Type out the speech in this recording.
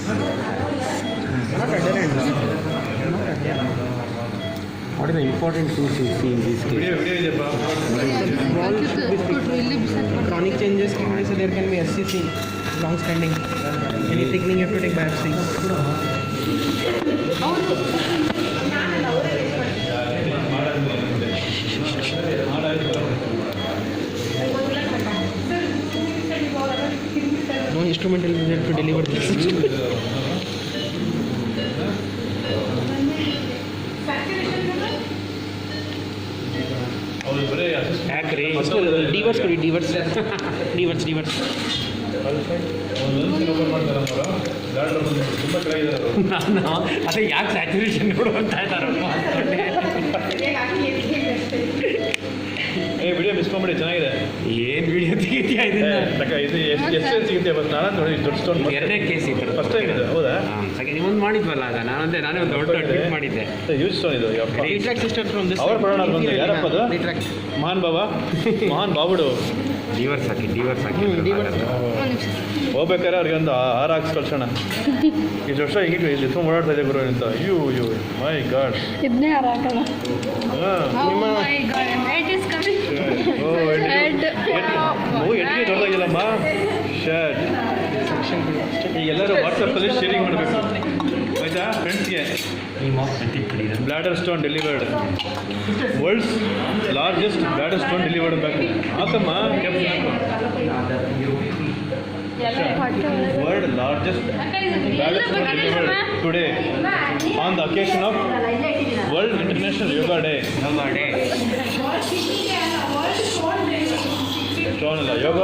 What are the important things you see in this case? Chronic changes can be, so there can be SCC, long standing. Any thickening, you have to take biopsy. No instrumental needed to deliver this. Divorce ಕೊಡಿ divorce divorce divorce ನಾನು ಅದೇ ಯಾಕೆ saturation ನೋಡುವಂತ ಇದ್ದಾರೆ video miss ಮಾಡ್ಬಿಡಿ, ಚೆನ್ನಾಗಿದೆ. ಏನು video ತೆಗಿತೀಯಾ ಇದನ್ನ? ಇದು ಎಷ್ಟು ಸಿಗುತ್ತೆ ಬಸ್ ನಾನು ನೋಡಿ ದೊಡ್ಡ ಸ್ಟೋನ್ ಎರಡನೇ ಕೇಸ್ ಇತ್ತು ಫಸ್ಟ್ ಟೈಮ್ ಇದು. ಹೌದಾ? ಒಂದು ಮಾಡಿದ್ವಲ್ಲ ಆಗ ನಾನೇ ಒಂದು ದೊಡ್ಡ ಟ್ರಿಪ್ ಮಾಡಿದ್ದೆ. ಯೂಸ್ ಸ್ಟೋನ್ ಇದು. ಅವ್ರು ಬರೋಣ ಬಂದು ಯಾರಪ್ಪ ಅದು? ಮಹಾನ್ ಬಾಬುಡು ಡಿವರ್ಸ್ ಹಾಕಿ ಹೋಗ್ಬೇಕಾದ್ರೆ ಅವ್ರಿಗೆ ಒಂದು ಹಾರ ಹಾಕ್ಸಿ ಕಳ್ಸೋಣ. ಇಷ್ಟು ವರ್ಷ ಹೀಗೆ ಇಲ್ಲಿ ತುಂಬ ಓಡಾಡ್ತಾ ಇದೆ ಗುರು ಅಂತ. You my god. ಇದನ್ನೇ ಹಾರಾಕೋಣ. ಎಡ್ಗೆ ದೊಡ್ಡದಾಗಿಲ್ಲಮ್ಮ ಶರ್ಟ್. ಈಗ ಎಲ್ಲರೂ ವಾಟ್ಸಪ್ಪಲ್ಲಿ ಶೇರಿಂಗ್ ಮಾಡಬೇಕು ಆಯ್ತಾ ಫ್ರೆಂಡ್ಸ್ಗೆ. Bladder stone delivered, world's largest bladder stone delivered back. ಹಾಕಮ್ಮ caption world largest bladder stone delivered today on the occasion of world international yoga day. Stone ಅಲ್ಲ ಯೋಗ